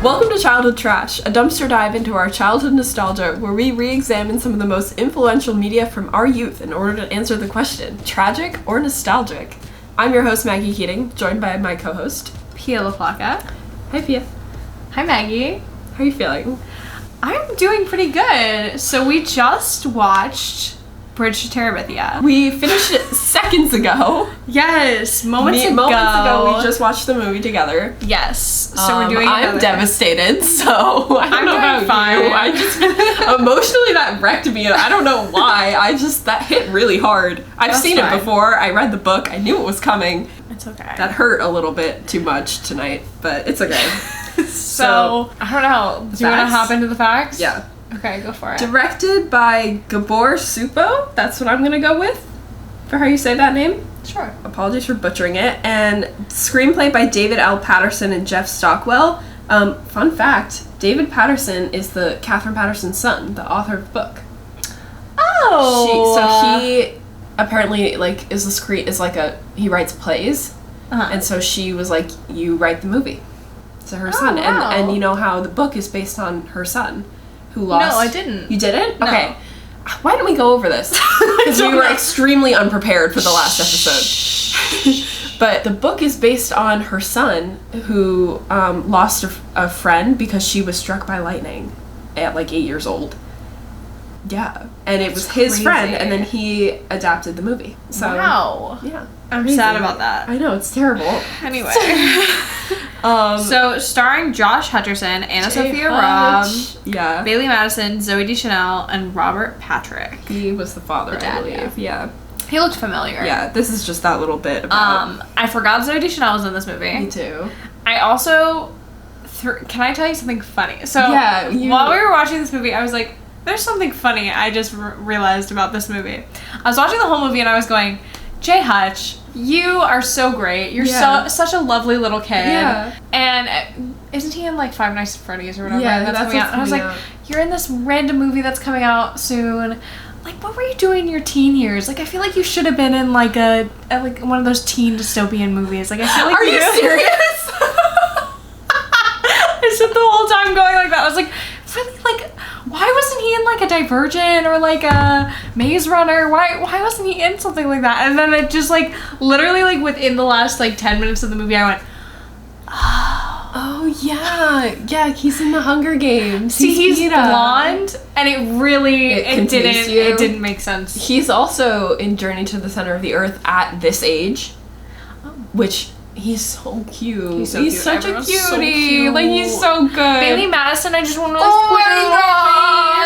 Welcome to Childhood Trash, a dumpster dive into our childhood nostalgia where we re-examine some of the most influential media from our youth in order to answer the question, tragic or nostalgic? I'm your host, Maggie Keating, joined by my co-host, Pia LaPlaca. Hi, Pia. Hi, Maggie. How are you feeling? I'm doing pretty good. So we just watched Bridge to Terabithia. We finished it seconds ago. Yes, moments ago. We just watched the movie together. Yes, so we're doing it I'm devastated, so I don't know about fine. you. I just, emotionally that wrecked me. I don't know why. That hit really hard. I've seen it before. I read the book. I knew it was coming. It's okay. That hurt a little bit too much tonight, but it's okay. So, I don't know. Do you want to hop into the facts? Yeah. Okay, go for it. Directed by Gabor Supo. That's what I'm gonna go with for how you say that name. Sure. Apologies for butchering it. And screenplay by David L. Patterson and Jeff Stockwell. Fun fact, David Patterson is the Catherine Patterson's son, the author of the book. Oh! So he apparently, he writes plays. And so she was like, you write the movie. To her son. Wow. And you know how the book is based on her son, who lost... No, I didn't. You didn't? No. Okay. Why didn't we go over this? Because we were extremely unprepared for the last episode. But the book is based on her son, who lost a friend because she was struck by lightning at like 8 years old. Yeah. And it was his friend, and then he adapted the movie. So, wow. Yeah. I'm sad about that. I know, it's terrible. Anyway. So, starring Josh Hutcherson, Anna Sophia Robb, Bailey Madison, Zooey Deschanel, and Robert Patrick. He was the father, I believe. Yeah. He looked familiar. Yeah, this is just that little bit about... I forgot Zooey Deschanel was in this movie. Me too. I also... Can I tell you something funny? So, while we were watching this movie, I was like, there's something funny I just realized about this movie. I was watching the whole movie and I was going, Jay Hutch, you are so great. You're such a lovely little kid. Yeah. And isn't he in like Five Nights at Freddy's or whatever? Yeah, that's coming out. And I was like, you're in this random movie that's coming out soon. Like, what were you doing in your teen years? Like, I feel like you should have been in like one of those teen dystopian movies. Like, I feel like are you serious? I spent the whole time going like that. I was like, really, like, why wasn't he in like a Divergent or like a Maze Runner? Why wasn't he in something like that? And then it just like literally like within the last like 10 minutes of the movie I went, oh yeah, he's in the Hunger Games. See, he's blonde, and it really it didn't make sense. He's also in Journey to the Center of the Earth at this age, which he's so cute. He's such a cutie. So cute. Like, he's so good. Bailey Madison, I just want to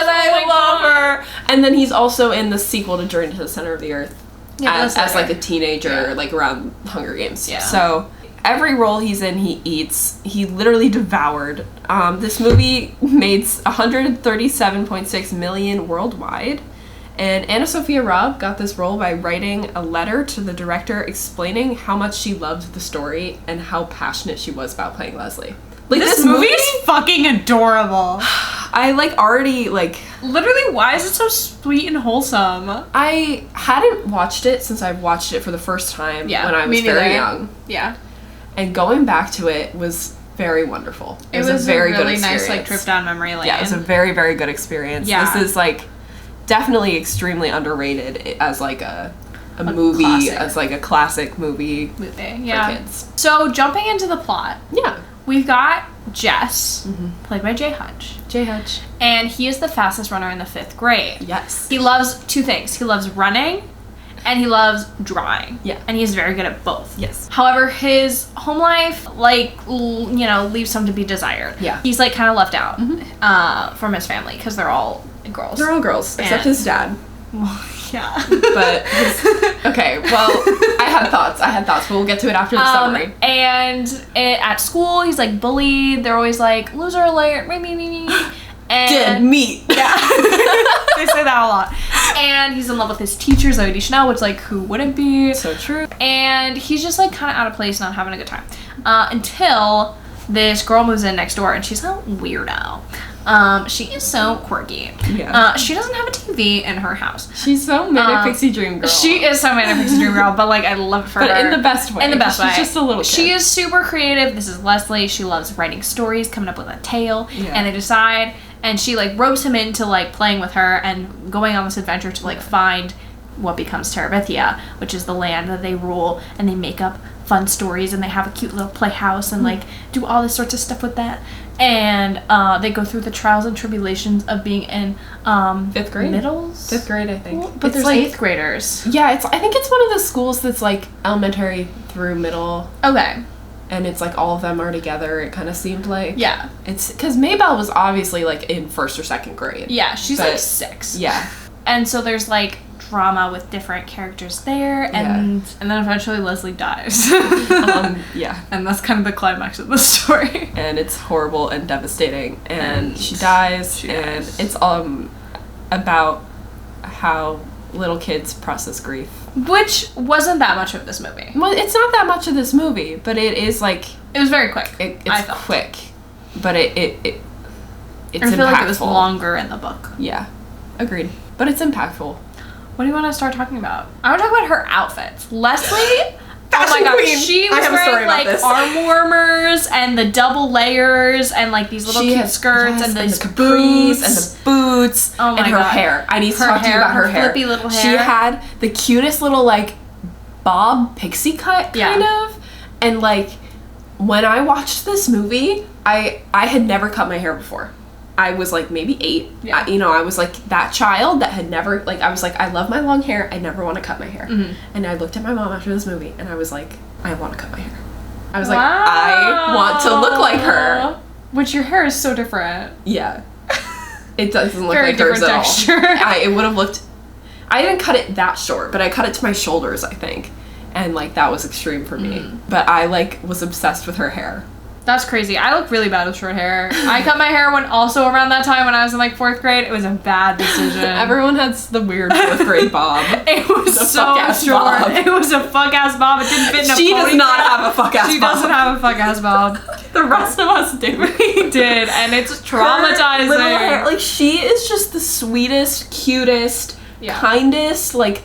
I love her. And then he's also in the sequel to Journey to the Center of the Earth as like a teenager, like around Hunger Games. Yeah. So every role he's in, he eats. He literally devoured. This movie made $137.6 million worldwide. And Anna Sophia Robb got this role by writing a letter to the director explaining how much she loved the story and how passionate she was about playing Leslie. Like, this movie is fucking adorable. I already literally, why is it so sweet and wholesome? I hadn't watched it since I watched it for the first time when I was very young. Yeah. And going back to it was very wonderful. It was a very good experience. Nice trip down memory lane. Yeah, it was a very, very good experience. Yeah. This is definitely extremely underrated as a movie, classic. As a classic movie for kids. So jumping into the plot. Yeah. We've got Jess, played by Jay Hutch. And he is the fastest runner in the 5th grade. Yes. He loves 2 things. He loves running and he loves drawing. Yeah. And he's very good at both. Yes. However, his home life, leaves some to be desired. Yeah. He's kind of left out from his family because they're all girls. They're all girls, except his dad. Well, yeah. But okay, well, I had thoughts, but we'll get to it after the summary. And at school, he's bullied. They're always loser alert, me. And dead meat. Yeah. They say that a lot. And he's in love with his teacher, Zooey Deschanel, which who wouldn't be? So true. And he's just kind of out of place, not having a good time. Until this girl moves in next door, and she's a weirdo. She is so quirky. Yeah. She doesn't have a TV in her house. She's so Manic Pixie Dream Girl. She is so Manic Pixie Dream Girl, but, like, I love it for her. But in the best way. In the best way. She's just a little kid. She is super creative. This is Leslie. She loves writing stories, coming up with a tale, and they decide, and she, like, ropes him into, like, playing with her and going on this adventure to, like, find what becomes Terabithia, which is the land that they rule, and they make up fun stories, and they have a cute little playhouse, and, like, do all this sorts of stuff with that. And they go through the trials and tribulations of being in 5th grade? Middles? 5th grade, I think. But there's, like, 8th graders. Yeah, I think it's one of the schools that's, like, elementary through middle. Okay. And it's, like, all of them are together, it kind of seemed like. Yeah. It's, because Maybelle was obviously, like, in 1st or 2nd grade. Yeah, she's, like, 6. Yeah. And so there's, like, drama with different characters there, and then eventually Leslie dies. Yeah. And that's kind of the climax of the story. And it's horrible and devastating, and she dies, and it's about how little kids process grief. Which wasn't that much of this movie. Well, it's not that much of this movie, but it is, like... It was very quick. It's quick, but it's impactful. I feel like it was longer in the book. Yeah. Agreed. But it's impactful. What do you want to start talking about? I want to talk about her outfits. Leslie, oh my god, queen. she was wearing, like, arm warmers and the double layers and, like, these little cute skirts and the capris and the boots and her hair. I need to talk to you about her hair. Flippy little hair. She had the cutest little, like, bob pixie cut, kind of. And, like, when I watched this movie, I had never cut my hair before. I was, like, maybe 8. Yeah. I was, like, that child that had never, like, I was, like, I love my long hair. I never want to cut my hair. Mm-hmm. And I looked at my mom after this movie, and I was, like, I want to cut my hair. I was like, I want to look like her. Which your hair is so different. Yeah. It doesn't look Very like hers at texture. all. It would have looked... I didn't cut it that short, but I cut it to my shoulders, I think. And, like, that was extreme for me. Mm. But I, like, was obsessed with her hair. That's crazy. I look really bad with short hair. I cut my hair also around that time when I was in, like, 4th grade. It was a bad decision. Everyone has the weird 4th grade bob. It was so short. Bob. It was a fuck-ass bob. It didn't fit in a ponytail. She does not have a fuck-ass bob. She doesn't have a fuck-ass bob. The rest of us do. We did, and it's traumatizing. Little hair, like, she is just the sweetest, cutest, kindest, like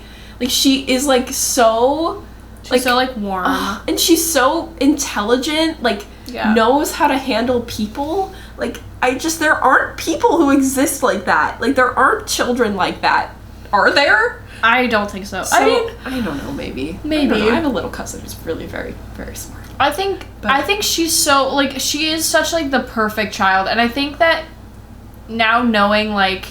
she is, like, so... She's so, like, warm. And she's so intelligent, like, knows how to handle people. Like, there aren't people who exist like that. Like, there aren't children like that. Are there? I don't think so. I mean, I don't know, maybe. Maybe. I have a little cousin who's really very, very smart. I think she's so, like, she is such, like, the perfect child. And I think that now knowing, like,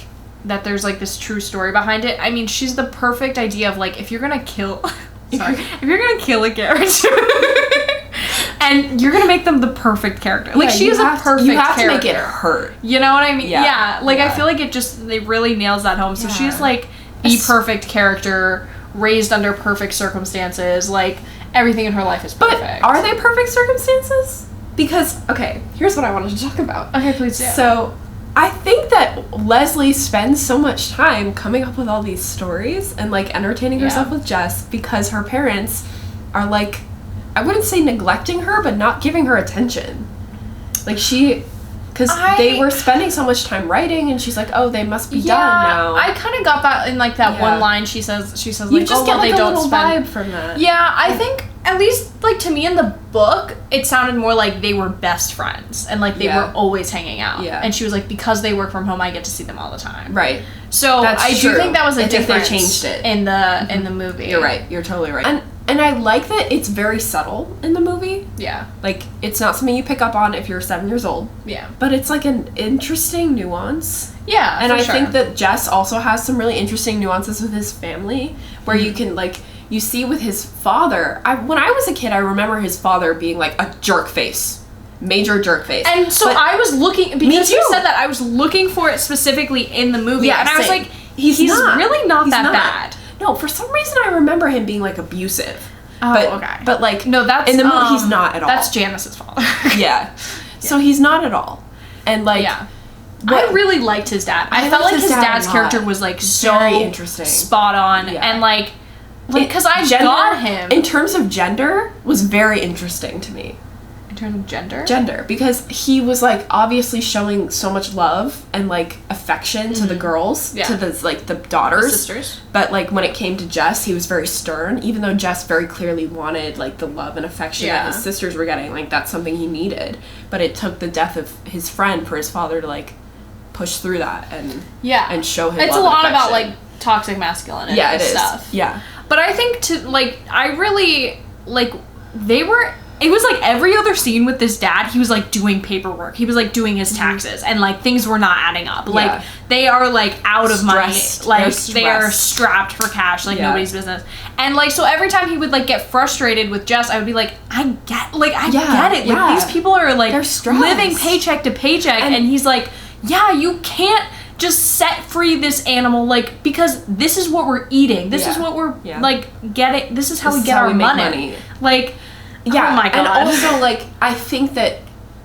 that there's, like, this true story behind it, I mean, she's the perfect idea of, like, if you're gonna kill... Sorry. If you're gonna kill a character and you're gonna make them the perfect character. Like, she is a perfect character. You have to make it hurt. You know what I mean? Yeah. Like, I feel like it really nails that home. So she's, like, the perfect character, raised under perfect circumstances. Like, everything in her life is perfect. But are they perfect circumstances? Because, okay, here's what I wanted to talk about. Okay, please do. So... I think that Leslie spends so much time coming up with all these stories and, like, entertaining herself with Jess because her parents are, like, I wouldn't say neglecting her, but not giving her attention. Like, because they were spending so much time writing, and she's like, oh, they must be done now. I kind of got that in, like, that one line she says, you like, just get, like, a little vibe from that. Yeah, I think, at least, like, to me in the book, it sounded more like they were best friends, and, like, they were always hanging out. Yeah. And she was like, because they work from home, I get to see them all the time. Right. So, I do think that was a difference they changed it. in the movie. You're right. You're totally right. And I like that it's very subtle in the movie. Yeah. Like, it's not something you pick up on if you're 7 years old. Yeah. But it's, like, an interesting nuance. Yeah, and I think that Jess also has some really interesting nuances with his family, where you can, like, you see with his father. When I was a kid, I remember his father being, like, a jerk face. Major jerk face. And so I was looking, because you said that, I was looking for it specifically in the movie. Yeah, and I was like, he's really not that bad. No, for some reason I remember him being, like, abusive. Oh, okay. But, like, no, that's in the movie he's not at all. That's Janice's father. Yeah. So he's not at all. And, like... Yeah. I really liked his dad. I felt like his dad's character was, like, so very interesting. Spot on. Yeah. And, like because I got him. In terms of gender, was very interesting to me. In terms of gender? Gender. Because he was, like, obviously showing so much love and, like, affection to the girls. Yeah. To the, like, the daughters. The sisters. But, like, when it came to Jess, he was very stern. Even though Jess very clearly wanted, like, the love and affection that his sisters were getting. Like, that's something he needed. But it took the death of his friend for his father to, like, push through that and show him. It's a lot about, like, toxic masculinity and stuff. Yeah. But I think I really, like, it was like every other scene with this dad, he was like doing paperwork. He was like doing his taxes and like things were not adding up. Yeah. Like they are like out of money. Like they are strapped for cash like nobody's business. And like so every time he would like get frustrated with Jess, I would be like, I get it. Like these people are like living paycheck to paycheck and he's like, yeah, you can't just set free this animal, like, because this is what we're eating. This is what we're like getting. This is how we get our money. Like, yeah, oh my God. And also, like, I think that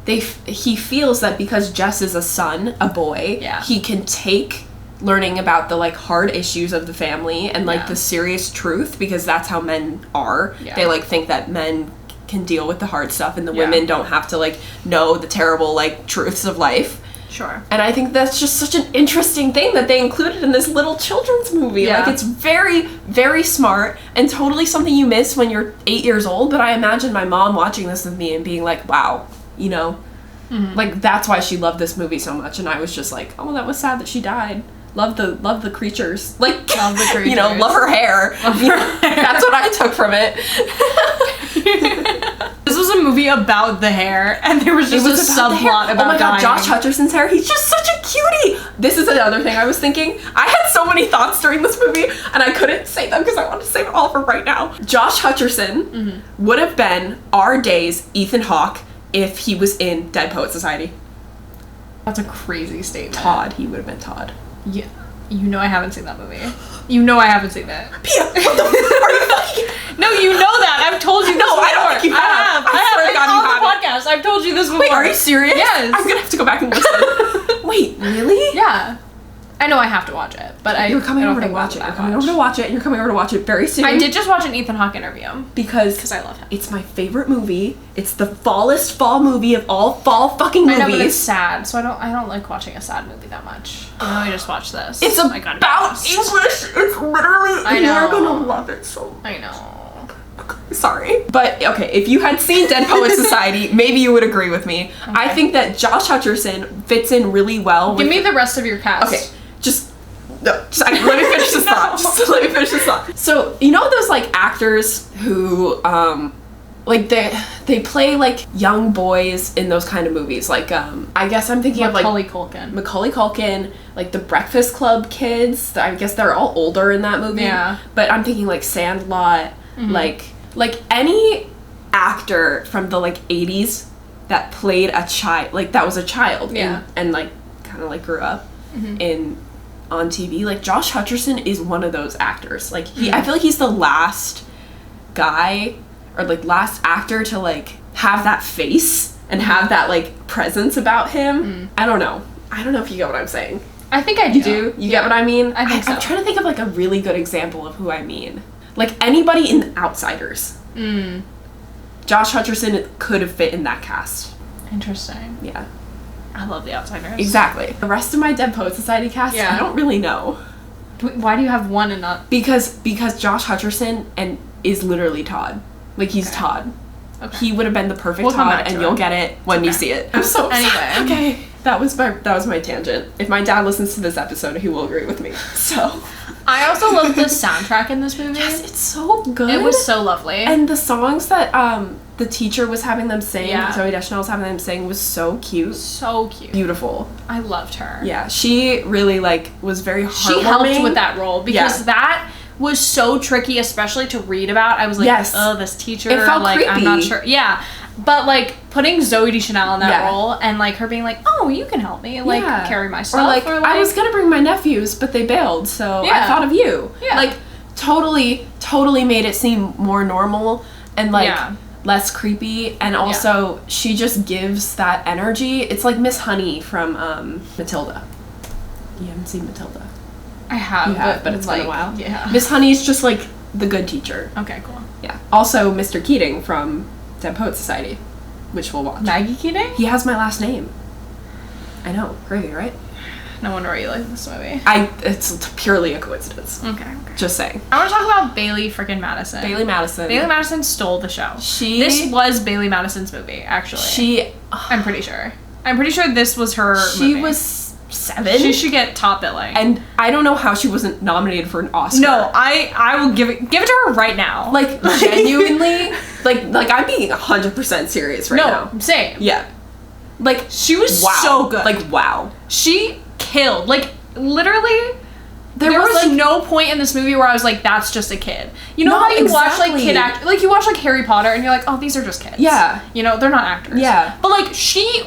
he feels that because Jess is a son, a boy, he can take learning about the, like, hard issues of the family and, like, the serious truth, because that's how men are. Yeah. They, like, think that men can deal with the hard stuff and the women don't have to, like, know the terrible, like, truths of life. Sure. And I think that's just such an interesting thing that they included in this little children's movie. Yeah. Like, it's very, very smart and totally something you miss when you're 8 years old. But I imagine my mom watching this with me and being like, wow, you know? Mm-hmm. Like, that's why she loved this movie so much. And I was just like, oh, that was sad that she died. Love the creatures. Like, love the creatures. You know, love her hair. That's what I took from it. This was a movie about the hair, and there was just a subplot about oh my God, dying. Josh Hutcherson's hair. He's just such a cutie. This is another thing I was thinking. I had so many thoughts during this movie, and I couldn't say them because I wanted to save it all for right now. Josh Hutcherson would have been our day's Ethan Hawke if he was in Dead Poet Society. That's a crazy statement. Todd. He would have been Todd. Yeah. You know I haven't seen that movie. You know I haven't seen that. Pia, what the fuck are you fucking... No, you know that. I've told you this before. No, I don't think you have. I have. On the podcast. I've told you this before. Wait, are you serious? Yes. I'm gonna have to go back and listen. Wait, really? Yeah. I know I have to watch it, but You're coming over to watch it. You're coming over to watch it. You're coming over to watch it very soon. I did just watch an Ethan Hawke interview. Because I love him. It's my favorite movie. It's the fallest fall movie of all fall fucking movies. I know, but it's sad, so I don't like watching a sad movie that much. You know, I just watched this. It's about English. It's literally... I know. You're gonna love it so much. I know. Sorry. But, okay, if you had seen Dead Poet Society, maybe you would agree with me. Okay. I think that Josh Hutcherson fits in really well with... Give me the rest of your cast. Okay, let me finish this thought. Just let me finish this thought. So, you know those, like, actors who, like, they play, like, young boys in those kind of movies? Like, I guess I'm thinking of, like... Macaulay Culkin, like, the Breakfast Club kids. I guess they're all older in that movie. Yeah. But I'm thinking, like, Sandlot, like any actor from the, like, 80s that played a child, like, that was a child. Yeah. And like, kind of, like, grew up on TV. Like, Josh Hutcherson is one of those actors. Like, I feel like he's the last guy or, like, last actor to, like, have that face and have that, like, presence about him. I don't know if you get what I'm saying. I think I do. You do? You get what I mean? I think so. I'm trying to think of, like, a really good example of who I mean. Like, anybody in The Outsiders. Josh Hutcherson could have fit in that cast. Interesting. Yeah. I love The Outsiders. Exactly. The rest of my Dead Poet Society cast, I don't really know. Why do you have one and not... Because Josh Hutcherson is literally Todd. Like, he's Todd. Okay. He would have been the perfect Todd, and you'll get it when you see it. I'm so excited. Okay. That was my tangent. If my dad listens to this episode, he will agree with me. So... I also love the soundtrack in this movie. Yes, it's so good. It was so lovely. And the songs that the teacher was having them sing, Zooey Deschanel was having them sing, was so cute. So cute. Beautiful. I loved her. Yeah, she really, like, was very heartwarming. She helped with that role because that was so tricky, especially to read about. I was like, oh, this teacher. It felt like, creepy. I'm not sure. Yeah. But, like, putting Zooey Deschanel in that role and, like, her being like, oh, you can help me, like, carry my stuff. Or, like, I was gonna bring my nephews, but they bailed, so I thought of you. Yeah. Like, totally made it seem more normal and, like, less creepy. And also, she just gives that energy. It's like Miss Honey from Matilda. You haven't seen Matilda? I have. You have, but it's been a while. Yeah. Miss Honey's just, like, the good teacher. Okay, cool. Yeah. Also, Mr. Keating from Dead Poet Society. which we'll watch. Maggie Keating? He has my last name. I know. Crazy, right? No wonder why you like this movie. It's purely a coincidence. Okay. Just saying. I want to talk about Bailey freaking Madison. Bailey Madison. Bailey Madison stole the show. This was Bailey Madison's movie, actually. I'm pretty sure. I'm pretty sure this was her movie. She was 7. She should get top billing. And I don't know how she wasn't nominated for an Oscar. No, I will give it to her right now. Like, genuinely. like I'm being 100% serious right now. No, same. Yeah. Like, she was so good. Like, wow. She killed. Like, literally, there was no point in this movie where I was like, that's just a kid. You know how you watch, like, kid act... Like, you watch, like, Harry Potter, and you're like, oh, these are just kids. Yeah. You know, they're not actors. Yeah. But, like, she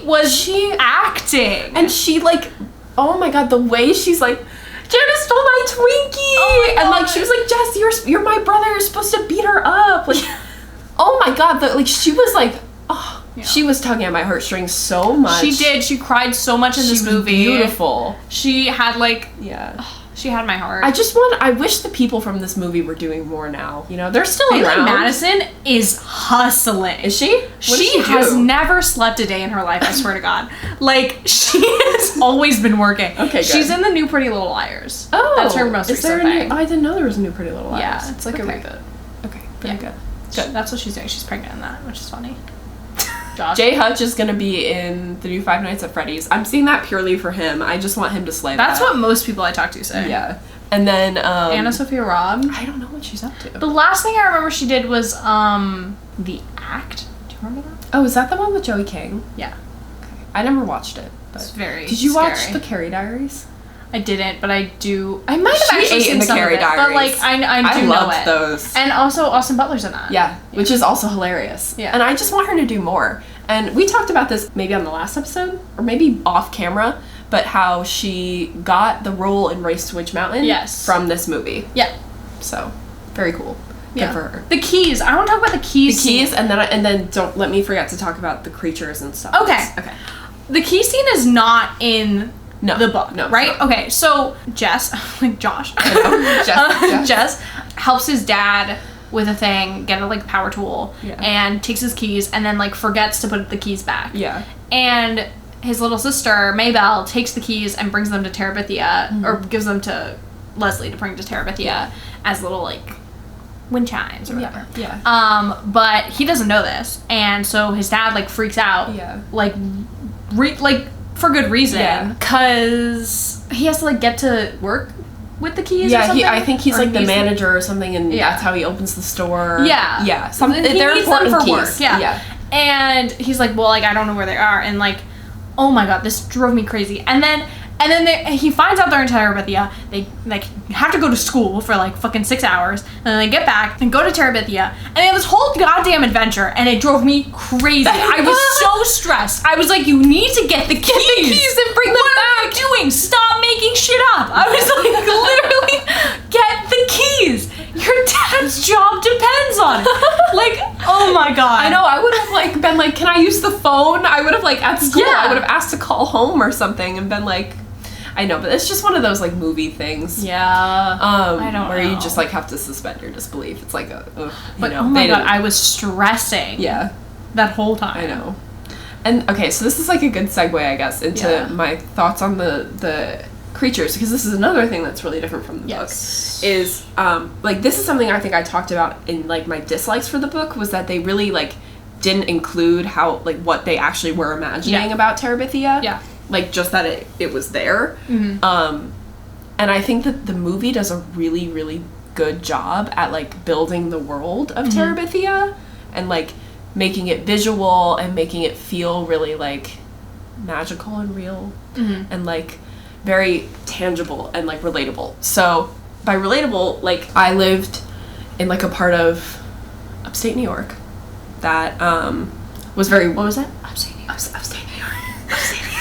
acting. And she, like... Oh, my God, the way she's, like... Jenna stole my Twinkie! Oh my God. And, like, she was like, Jess, you're my brother. You're supposed to beat her up. Like, oh, my God. Like, she was, like... Oh... Yeah. She was tugging at my heartstrings so much. She did. She cried so much in this movie. Beautiful. She had like... Yeah. She had my heart. I wish the people from this movie were doing more now. You know, they're still around. Bailey Madison is hustling. Is she? She has never slept a day in her life, I swear to God. Like, she has always been working. Okay, good. She's in the new Pretty Little Liars. Oh. That's her most recent thing. I didn't know there was a new Pretty Little Liars. Yeah, it's like a reboot. Okay, pretty good. That's what she's doing. She's pregnant in that, which is funny. Josh. Jay Hutch is gonna be in the new Five Nights at Freddy's. I'm seeing that purely for him. I just want him to slay That's what most people I talk to say. Yeah. And then Anna Sophia Robb. I don't know what she's up to. The last thing I remember she did was The Act. Do you remember that? Oh, is that the one with Joey King? Yeah. Okay. I never watched it. But it's very Did you scary. watch The Carrie Diaries? I didn't, but I do. I might have actually seen the some Carrie of it, Diaries. but like I do know it. Those. And also Austin Butler's in that. Yeah, which is also hilarious. Yeah. And I just want her to do more. And we talked about this maybe on the last episode, or maybe off camera, but how she got the role in Race to Witch Mountain from this movie. Yeah. So, very cool. Good for her. The keys. I want to talk about the keys. The keys, and then don't let me forget to talk about the creatures and stuff. Okay. The key scene is not in the book, right? Okay, so Jess, like Josh, Jess helps his dad with a thing, get a like power tool, and takes his keys, and then like forgets to put the keys back. Yeah. And his little sister Maybelle takes the keys and brings them to Terabithia, or gives them to Leslie to bring to Terabithia as little like wind chimes or whatever. Yeah. But he doesn't know this, and so his dad like freaks out. Yeah. Like, for good reason, because he has to like get to work with the keys. or something? I think he's like the manager or something, and that's how he opens the store. Yeah. Something. He They're needs them important for keys. work. Yeah. And he's like, well, like I don't know where they are, and like, oh my God, this drove me crazy. And then he finds out they're in Terabithia. They like have to go to school for like fucking 6 hours, and then they get back and go to Terabithia, and they have this whole goddamn adventure, and it drove me crazy. I was so stressed. I was like, you need to get the keys and bring them back. What are you doing? Stop making shit up. I was like, literally, get the keys. Your dad's job depends on it. Like, oh my God. I know. I would have like been like, can I use the phone? I would have like at school. I would have asked to call home or something and been like. I know, but it's just one of those like movie things. Yeah. I don't where know. you just like have to suspend your disbelief. It's like oh my God, I was stressing. Yeah. That whole time. I know. And okay, so this is like a good segue, I guess, into my thoughts on the creatures, because this is another thing that's really different from the book. Is like this is something I think I talked about in like my dislikes for the book, was that they really like didn't include how like what they actually were imagining about Terabithia. Yeah. Like, just that it was there. Mm-hmm. And I think that the movie does a really, really good job at, like, building the world of Terabithia and, like, making it visual and making it feel really, like, magical and real and, like, very tangible and, like, relatable. So, by relatable, like, I lived in, like, a part of upstate New York that was very... What was that? Upstate New York. Upstate New York. Upstate New York.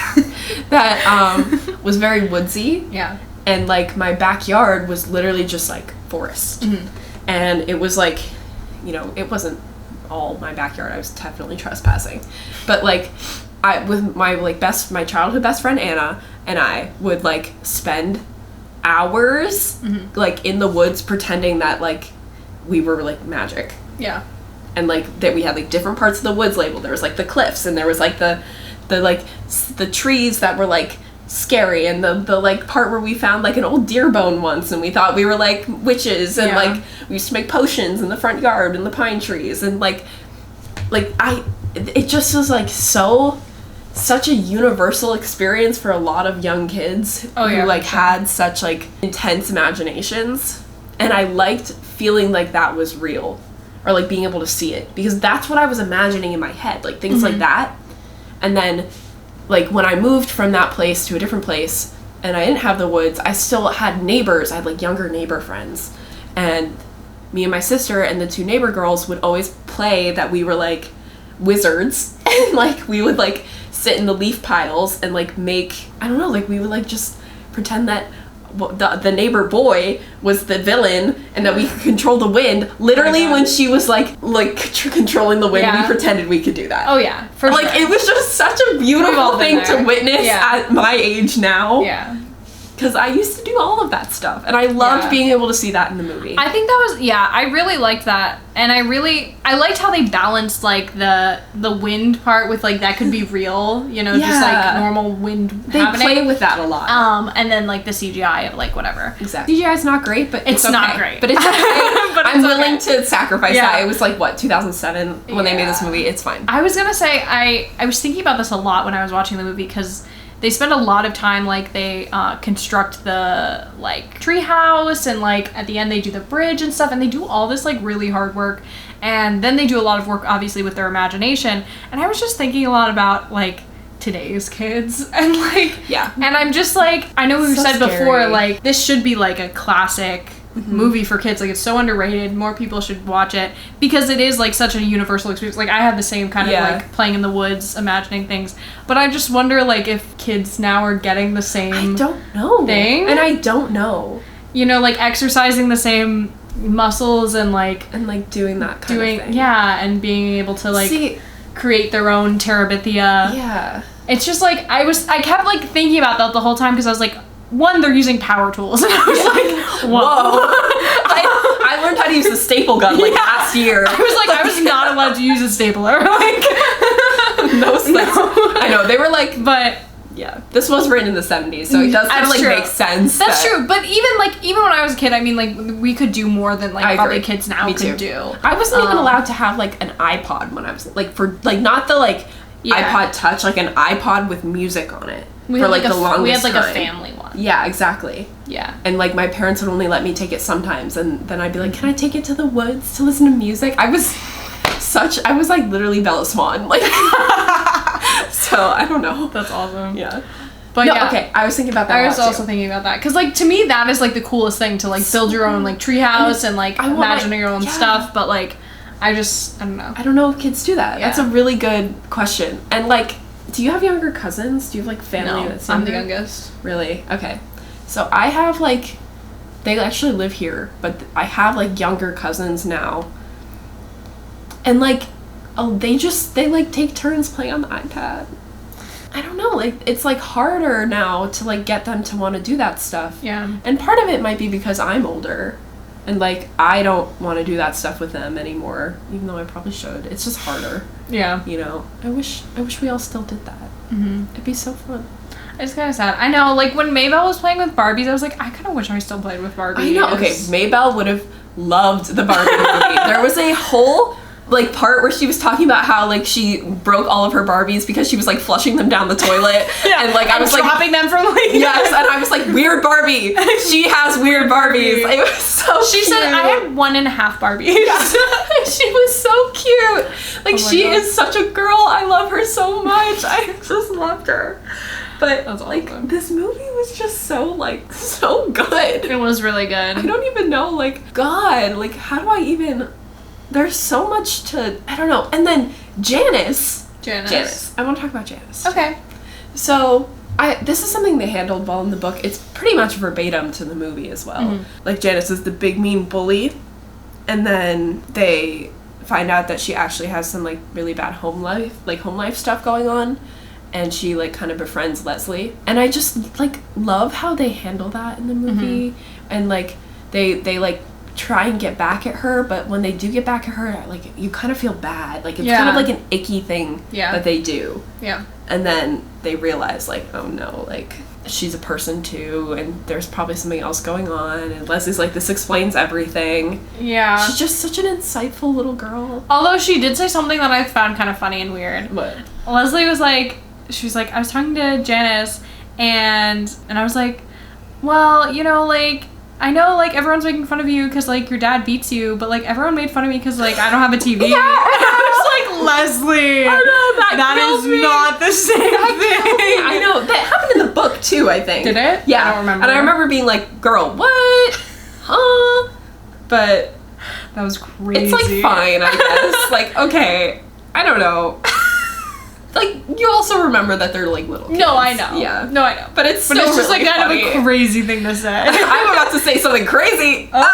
That was very woodsy. Yeah. And like my backyard was literally just like forest. And it was like, you know, it wasn't all my backyard. I was definitely trespassing. But like I with my like my childhood best friend Anna and I would like spend hours like in the woods pretending that like we were like magic. Yeah. and like that we had like different parts of the woods labeled. There was like the cliffs, and there was like the trees that were like scary, and the like part where we found like an old deer bone once, and we thought we were like witches, and like we used to make potions in the front yard in the pine trees, and it just was like such a universal experience for a lot of young kids who like had such like intense imaginations, and I liked feeling like that was real, or like being able to see it, because that's what I was imagining in my head, like things like that. And then like when I moved from that place to a different place and I didn't have the woods, I still had neighbors. I had like younger neighbor friends, and me and my sister and the two neighbor girls would always play that we were like wizards, and like we would like sit in the leaf piles and like make, I don't know, like we would like just pretend that the neighbor boy was the villain, and that we could control the wind. Literally, when she was like controlling the wind, we pretended we could do that. Oh yeah, for like sure. It was just such a beautiful thing to witness at my age now. Yeah. Because I used to do all of that stuff, and I loved being able to see that in the movie. I think that was, I really liked that, and I liked how they balanced, like, the wind part with, like, that could be real, you know, just, like, normal wind happening. They play with that a lot. And then, like, the CGI of, like, whatever. Exactly. CGI's not great, but it's okay. not great. But it's okay. But I'm willing to sacrifice that. It was, like, what, 2007 when they made this movie? It's fine. I was gonna say, I was thinking about this a lot when I was watching the movie, because they spend a lot of time, like, they construct the, like, tree house, and, like, at the end they do the bridge and stuff, and they do all this, like, really hard work, and then they do a lot of work, obviously, with their imagination, and I was just thinking a lot about, like, today's kids, and, like, and I'm just, like, I know we've said before, like, this should be, like, a classic movie for kids. Like, it's so underrated. More people should watch it, because it is, like, such a universal experience. Like, I had the same kind of, like, playing in the woods, imagining things, but I just wonder, like, if kids now are getting the same thing. And I don't know. You know, like, exercising the same muscles, and, like, doing that kind of thing. Yeah, and being able to, like, create their own Terabithia. Yeah. It's just, like, I kept, like, thinking about that the whole time, because I was like, one, they're using power tools, and I was like, whoa. I learned how to use a staple gun, like, last year. I was like, I was not allowed to use a stapler. Like, no. I know, they were like, but yeah, this was written in the 70s, so it does kind of, like, make sense. That's true, but even when I was a kid, I mean, like, we could do more than, like, probably kids now could do. I wasn't even allowed to have, like, an iPod when I was, like, for, like, not the, like, iPod Touch, like, an iPod with music on it. We had the longest we had, like, time. a family one. Yeah, exactly. Yeah. And, like, my parents would only let me take it sometimes, and then I'd be like, can I take it to the woods to listen to music? I was like, literally Bella Swan. Like, so, I don't know. That's awesome. Yeah. But no, okay, I was thinking about that I was also thinking about that. Because, like, to me, that is, like, the coolest thing, to, like, build your own, like, treehouse and, like, imagining your own stuff. But, like, I don't know. I don't know if kids do that. Yeah. That's a really good question. And, like, do you have younger cousins? Do you have, like, family that's younger? I'm the youngest. Really? Okay. So I have, like, they actually live here, but I have, like, younger cousins now. And, like, they like, take turns playing on the iPad. I don't know, like, it's, like, harder now to, like, get them to want to do that stuff. Yeah. And part of it might be because I'm older. And, like, I don't want to do that stuff with them anymore, even though I probably should. It's just harder. Yeah. You know? I wish we all still did that. Mm-hmm. It'd be so fun. It's kind of sad. I know, like, when Maybelle was playing with Barbies, I was like, I kind of wish I still played with Barbies. I know. Okay, Maybelle would have loved the Barbie movie. There was a whole, like, part where she was talking about how, like, she broke all of her Barbies because she was, like, flushing them down the toilet. Yeah. And, like, I was, like, dropping them from, like... Yes, and I was like, weird Barbie. She has weird Barbies. It was so She cute. said, I had 1.5 Barbies. Yeah. She was so cute. Like, she is such a girl. I love her so much. I just loved her. But, that's awesome. Like, this movie was just so, like, so good. It was really good. I don't even know, like, God, like, how do I even... There's so much to... I don't know. And then Janice. I want to talk about Janice. Okay. So, this is something they handled well in the book. It's pretty much verbatim to the movie as well. Mm-hmm. Like, Janice is the big, mean bully. And then they find out that she actually has some, like, really bad home life stuff going on. And she, like, kind of befriends Leslie. And I just, like, love how they handle that in the movie. Mm-hmm. And, like, they like, try and get back at her, but when they do get back at her, like, you kind of feel bad. Like, it's kind of like an icky thing that they do. Yeah. And then they realize, like, oh no, like, she's a person too, and there's probably something else going on, and Leslie's like, this explains everything. Yeah. She's just such an insightful little girl. Although she did say something that I found kind of funny and weird. What? Leslie was like, she was like, I was talking to Janice, and I was like, well, you know, like, I know, like, everyone's making fun of you because, like, your dad beats you, but, like, everyone made fun of me because, like, I don't have a TV. Yeah. I was like, Leslie, I know, that is me. not the same thing. I know. That happened in the book, too, I think. Did it? Yeah. I don't remember. And I remember being like, girl, what? Huh? But that was crazy. it's, like, fine, I guess. Like, okay, I don't know. Like, you also remember that they're, like, little kids. No, I know. Yeah. No, I know. But it's still just, really like, kind funny. of a crazy thing to say. I'm about to say something crazy. But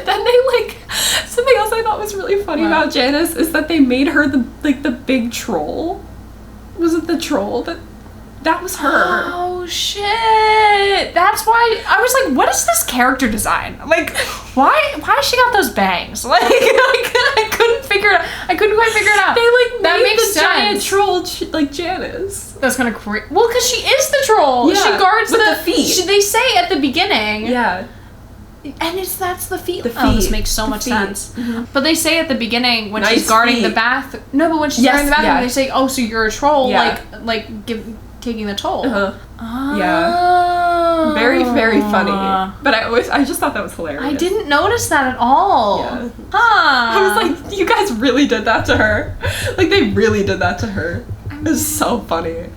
then they, like, something else I thought was really funny about Janice is that they made her the big troll. Was it the troll that was her? Oh shit! That's why I was like, what is this character design? Like, why she got those bangs? Like, I couldn't figure it out. I couldn't quite figure it out. They like that made makes the sense. giant troll like Janice. That's kind of crazy. Well, because she is the troll. Yeah, she guards with the feet. They say at the beginning. Yeah. And that's the feet. The feet. Oh, this makes so much sense. Mm-hmm. But they say at the beginning when she's guarding the bath. No, but when she's guarding the bathroom, they say, "Oh, so you're a troll?" Yeah. Taking the toll. Uh-huh. Oh. Yeah. Very, very funny. But I just thought that was hilarious. I didn't notice that at all. Yeah. Huh. I was like, you guys really did that to her. Like, they really did that to her. It's so funny.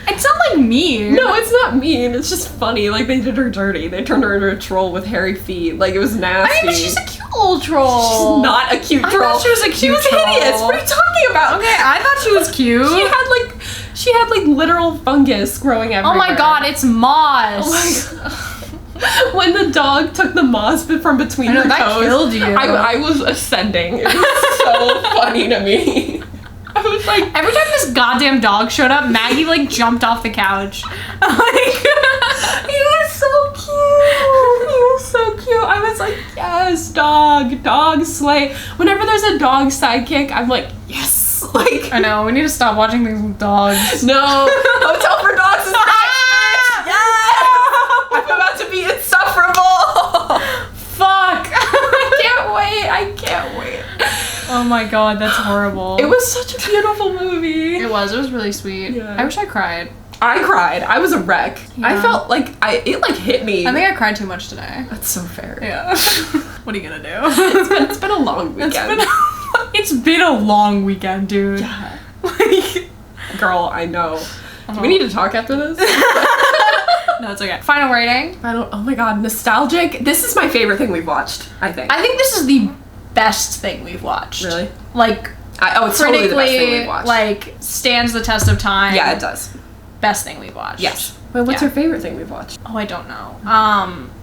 It's not like mean. No, it's not mean. It's just funny. Like, they did her dirty. They turned her into a troll with hairy feet. Like, it was nasty. I mean, but she's a cute little troll. She's not a cute troll. I thought she was a cute She was troll. hideous. What are you talking about? Okay, I thought she was cute. She had literal fungus growing everywhere. Oh my god, it's moss. Oh my god. When the dog took the moss from between her toes, that killed you. I was ascending. It was so funny to me. I was like, every time this goddamn dog showed up, Maggie jumped off the couch. he was so cute. He was so cute. I was like, yes, dog slay. Whenever there's a dog sidekick, I'm like, yes. Like, I know, we need to stop watching things with dogs. No, Hotel for Dogs is next. Yes, I'm about to be insufferable. Fuck. I can't wait. Oh my god, that's horrible. It was such a beautiful movie. It was really sweet. Yeah. I wish I cried. I cried. I was a wreck. Yeah. I felt like it hit me. I think I cried too much today. That's so fair. Yeah. What are you gonna do? It's been a long weekend. It's been a long weekend, dude. Yeah. Girl, I know. Do we need to talk after this? No, it's okay. Final rating. Oh my god, nostalgic. This is my favorite thing we've watched, I think. I think this is the best thing we've watched. Really? It's totally the best thing we've watched. Stands the test of time. Yeah, it does. Best thing we've watched. Yes. Wait, what's your favorite thing we've watched? Oh, I don't know.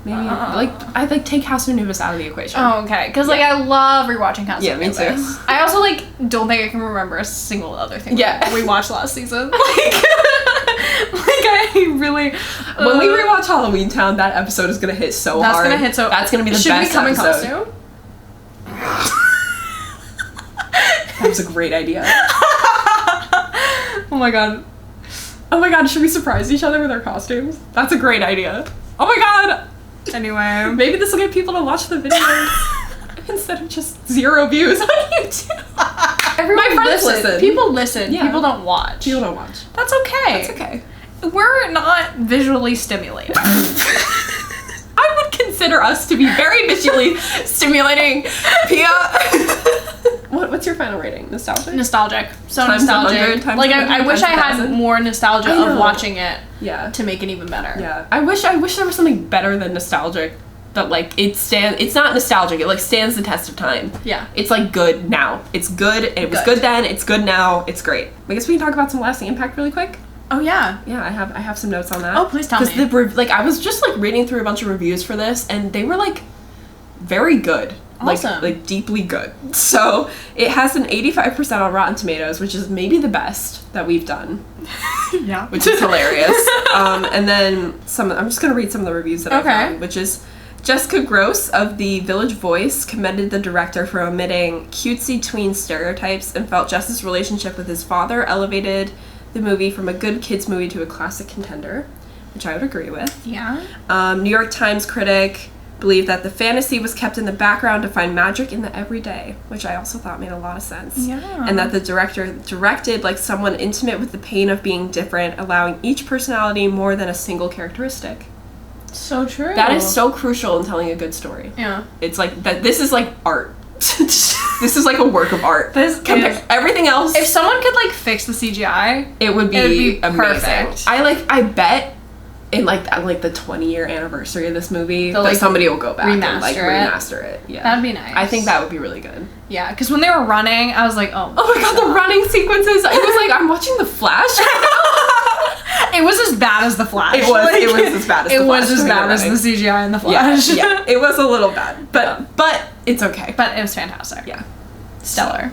Maybe I take House of Anubis out of the equation. Oh, okay. Because I love rewatching House of Yeah, Anubis. me too. I also don't think I can remember a single other thing we watched last season. I really. When we rewatch Halloween Town, that episode is gonna hit so hard. That's gonna be the best episode. Should we come in costume? That was a great idea. Oh my god. Oh my god, should we surprise each other with our costumes? That's a great idea. Oh my god! Anyway. Maybe this will get people to watch the videos instead of just 0 views on YouTube. My friends listen. People listen. Yeah. People don't watch. People don't watch. That's okay. That's okay. We're not visually stimulated. I would consider us to be very visually stimulating. Pia. What's your final rating? Nostalgic? So times nostalgic. 100, I wish I had more nostalgia of watching it. Yeah. To make it even better. Yeah. I wish there was something better than nostalgic. But it's not nostalgic. It stands the test of time. Yeah. It's good now. It's good. It was good then. It's good now. It's great. I guess we can talk about some lasting impact really quick. Oh yeah. Yeah, I have some notes on that. Oh, please tell me. Because I was just reading through a bunch of reviews for this, and they were very good. Awesome. Deeply good. So it has an 85% on Rotten Tomatoes, which is maybe the best that we've done. Yeah. Which is hilarious. And then I'm just gonna read some of the reviews that I found, which is Jessica Gross of The Village Voice commended the director for omitting cutesy tween stereotypes and felt Jess's relationship with his father elevated the movie from a good kids movie to a classic contender, which I would agree with. Yeah. New York Times critic believed that the fantasy was kept in the background to find magic in the everyday, which I also thought made a lot of sense. Yeah. And that the director directed like someone intimate with the pain of being different, allowing each personality more than a single characteristic. So true. That is so crucial in telling a good story. Yeah. It's like that. This is like art. This is like a work of art. Everything else. If someone could like fix the CGI, it would be amazing. Perfect. I bet in like the 20-year anniversary of this movie that somebody will go back and like remaster it. Yeah, that'd be nice. I think that would be really good. Yeah, because when they were running, I was like, oh my god, the running sequences. It was like I'm watching The Flash. It was as bad as The Flash. It was as bad as The Flash. It was as bad as the CGI in The Flash. Yeah, it was a little bad, but it's okay. But it was fantastic. Yeah, stellar,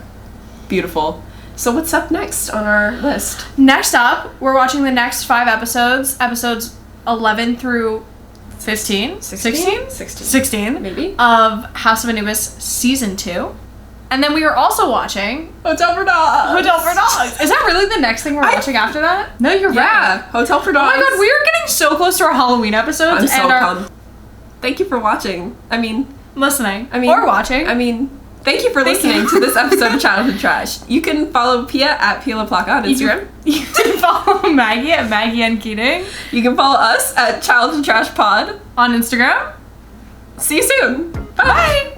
beautiful. So what's up next on our list? Next up, we're watching the next 5 episodes. Episodes 11 through 15? 16 maybe, of House of Anubis Season 2. And then we are also watching Hotel for Dogs. Is that really the next thing we're watching after that? No, you're right. Hotel for Dogs. Oh my god, we are getting so close to our Halloween episodes. I'm so pumped. Thank you for watching. Listening. Or watching. Thank you for listening to this episode of Childhood Trash. You can follow Pia at Pia LaPlaca on Instagram. You can follow Maggie at Maggie and Keating. You can follow us at Childhood Trash Pod on Instagram. See you soon. Bye.